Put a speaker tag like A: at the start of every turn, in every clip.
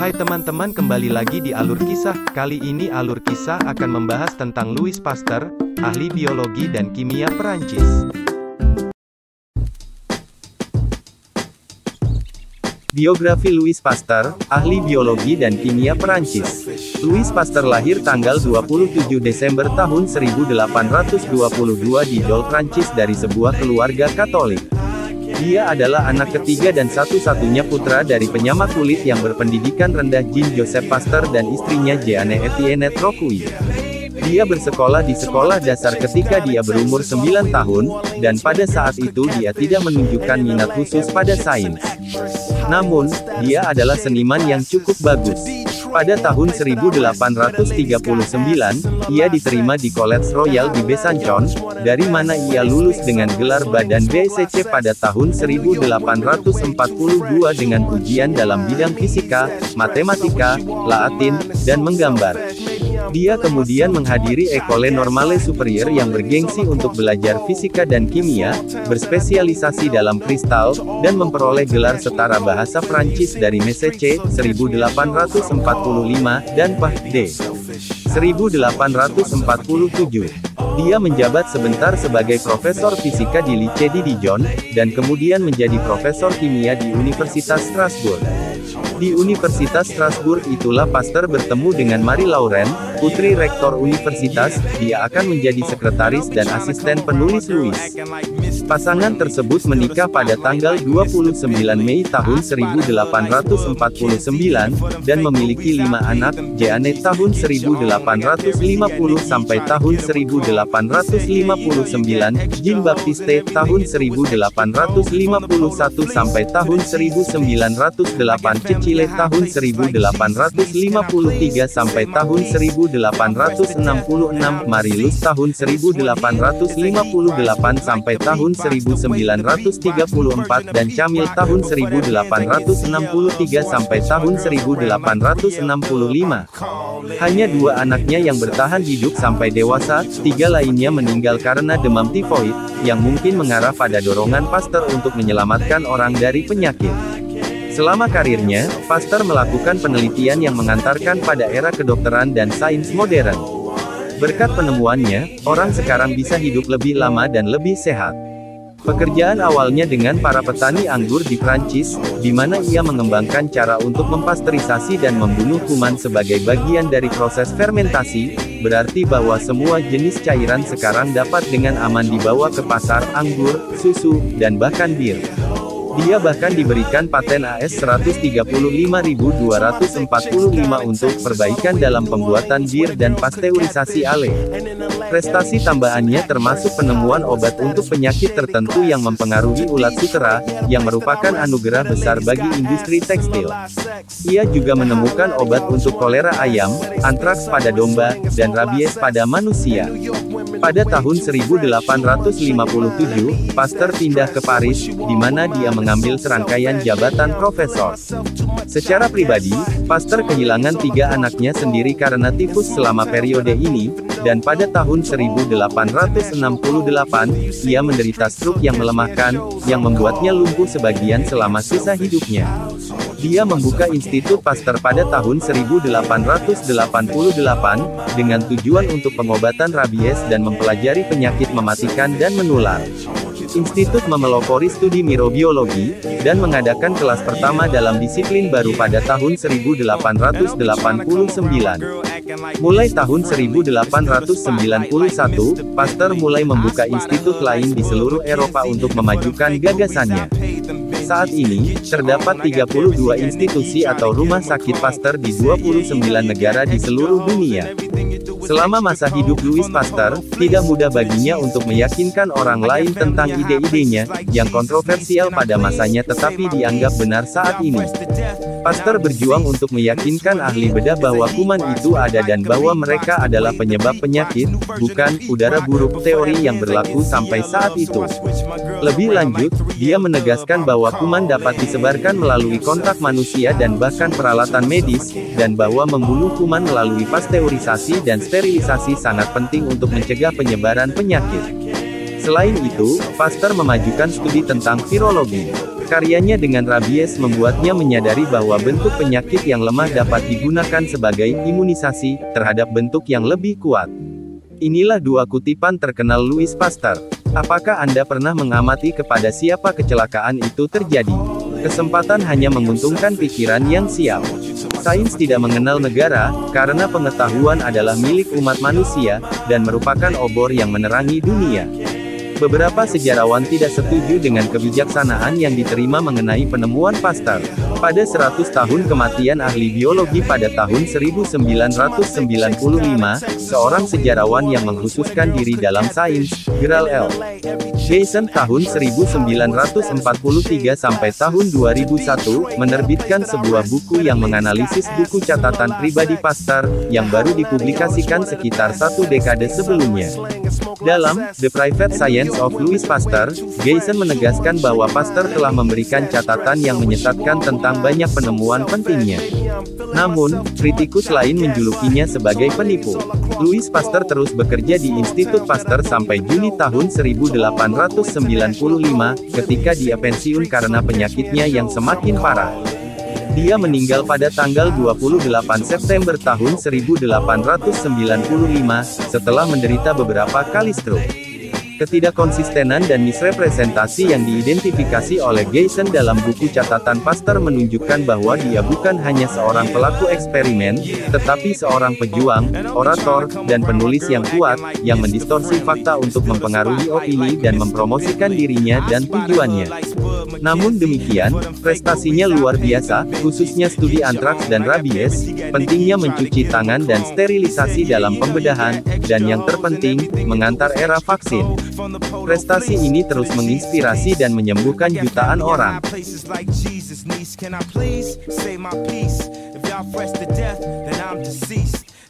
A: Hai teman-teman, kembali lagi di Alur Kisah. Kali ini Alur Kisah akan membahas tentang Louis Pasteur, ahli biologi dan kimia Perancis. Biografi Louis Pasteur, ahli biologi dan kimia Perancis. Louis Pasteur lahir tanggal 27 Desember tahun 1822 di Dole, Prancis dari sebuah keluarga Katolik. Dia adalah anak ketiga dan satu-satunya putra dari penyama kulit yang berpendidikan rendah Jean-Joseph Pasteur dan istrinya Jeanne Etienne Trocuy. Dia bersekolah di sekolah dasar ketika dia berumur 9 tahun, dan pada saat itu dia tidak menunjukkan minat khusus pada sains. Namun, dia adalah seniman yang cukup bagus. Pada tahun 1839, ia diterima di Collège Royal di Besançon, dari mana ia lulus dengan gelar Badan BSc pada tahun 1842 dengan ujian dalam bidang fisika, matematika, Latin, dan menggambar. Dia kemudian menghadiri École Normale Supérieure yang bergengsi untuk belajar fisika dan kimia, berspesialisasi dalam kristal, dan memperoleh gelar setara bahasa Prancis dari Messece, 1845, dan Ph.D. 1847. Dia menjabat sebentar sebagai profesor fisika di Lycée de Dijon, dan kemudian menjadi profesor kimia di Universitas Strasbourg. Di Universitas Strasbourg itulah Pasteur bertemu dengan Marie Laurent, putri rektor universitas. Dia akan menjadi sekretaris dan asisten penulis Louis. Pasangan tersebut menikah pada tanggal 29 Mei tahun 1849, dan memiliki 5 anak, Jeanne tahun 1850 sampai tahun 1859, Jean-Baptiste tahun 1851 sampai tahun 1908, Cecile tahun 1853 sampai tahun 1866, Marie-Louise tahun 1858 sampai tahun 1934, dan Camille tahun 1863 sampai tahun 1865. Hanya 2 anaknya yang bertahan hidup sampai dewasa, 3 lainnya meninggal karena demam tifoid, yang mungkin mengarah pada dorongan Pasteur untuk menyelamatkan orang dari penyakit. Selama karirnya, Pasteur melakukan penelitian yang mengantarkan pada era kedokteran dan sains modern. Berkat penemuannya, orang sekarang bisa hidup lebih lama dan lebih sehat. Pekerjaan awalnya dengan para petani anggur di Prancis, di mana ia mengembangkan cara untuk mempasteurisasi dan membunuh kuman sebagai bagian dari proses fermentasi, berarti bahwa semua jenis cairan sekarang dapat dengan aman dibawa ke pasar, anggur, susu, dan bahkan bir. Dia bahkan diberikan paten AS 135.245 untuk perbaikan dalam pembuatan bir dan pasteurisasi ale. Prestasi tambahannya termasuk penemuan obat untuk penyakit tertentu yang mempengaruhi ulat sutera, yang merupakan anugerah besar bagi industri tekstil. Ia juga menemukan obat untuk kolera ayam, antraks pada domba, dan rabies pada manusia. Pada tahun 1857, Pasteur pindah ke Paris, di mana dia mengambil serangkaian jabatan profesor. Secara pribadi, Pasteur kehilangan 3 anaknya sendiri karena tifus selama periode ini, dan pada tahun 1868, ia menderita stroke yang melemahkan, yang membuatnya lumpuh sebagian selama sisa hidupnya. Dia membuka Institut Pasteur pada tahun 1888, dengan tujuan untuk pengobatan rabies dan mempelajari penyakit mematikan dan menular. Institut memelopori studi mikrobiologi, dan mengadakan kelas pertama dalam disiplin baru pada tahun 1889. Mulai tahun 1891, Pasteur mulai membuka institut lain di seluruh Eropa untuk memajukan gagasannya. Saat ini, terdapat 32 institusi atau rumah sakit Pasteur di 29 negara di seluruh dunia. Selama masa hidup Louis Pasteur, tidak mudah baginya untuk meyakinkan orang lain tentang ide-idenya, yang kontroversial pada masanya tetapi dianggap benar saat ini. Pasteur berjuang untuk meyakinkan ahli bedah bahwa kuman itu ada dan bahwa mereka adalah penyebab penyakit, bukan udara buruk, teori yang berlaku sampai saat itu. Lebih lanjut, dia menegaskan bahwa kuman dapat disebarkan melalui kontak manusia dan bahkan peralatan medis, dan bahwa membunuh kuman melalui pasteurisasi dan sterilisasi sangat penting untuk mencegah penyebaran penyakit. Selain itu, Pasteur memajukan studi tentang virologi. Karyanya dengan rabies membuatnya menyadari bahwa bentuk penyakit yang lemah dapat digunakan sebagai imunisasi terhadap bentuk yang lebih kuat. Inilah dua kutipan terkenal Louis Pasteur. Apakah Anda pernah mengamati kepada siapa kecelakaan itu terjadi? Kesempatan hanya menguntungkan pikiran yang siap. Sains tidak mengenal negara, karena pengetahuan adalah milik umat manusia, dan merupakan obor yang menerangi dunia. Beberapa sejarawan tidak setuju dengan kebijaksanaan yang diterima mengenai penemuan Pasteur. Pada 100 tahun kematian ahli biologi pada tahun 1995, seorang sejarawan yang mengkhususkan diri dalam sains, Gerald L. Gayson tahun 1943 sampai tahun 2001, menerbitkan sebuah buku yang menganalisis buku catatan pribadi Pasteur, yang baru dipublikasikan sekitar satu dekade sebelumnya. Dalam The Private Science of Louis Pasteur, Gayson menegaskan bahwa Pasteur telah memberikan catatan yang menyesatkan tentang banyak penemuan pentingnya. Namun, kritikus lain menjulukinya sebagai penipu. Louis Pasteur terus bekerja di Institut Pasteur sampai Juni tahun 1895, ketika dia pensiun karena penyakitnya yang semakin parah. Dia meninggal pada tanggal 28 September tahun 1895, setelah menderita beberapa kali stroke. Ketidakkonsistenan dan misrepresentasi yang diidentifikasi oleh Gayson dalam buku catatan Pasteur menunjukkan bahwa dia bukan hanya seorang pelaku eksperimen, tetapi seorang pejuang, orator, dan penulis yang kuat, yang mendistorsi fakta untuk mempengaruhi opini dan mempromosikan dirinya dan tujuannya. Namun demikian, prestasinya luar biasa, khususnya studi antraks dan rabies, pentingnya mencuci tangan dan sterilisasi dalam pembedahan, dan yang terpenting, mengantar era vaksin. Prestasi ini terus menginspirasi dan menyembuhkan jutaan orang.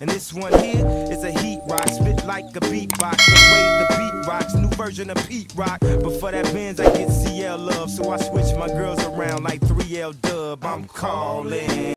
A: And this one here is a heat rock, spit like a beatbox. The way the beat rocks, new version of Pete Rock. But for that Benz I get CL love, so I switch my girls around like 3L Dub. I'm calling.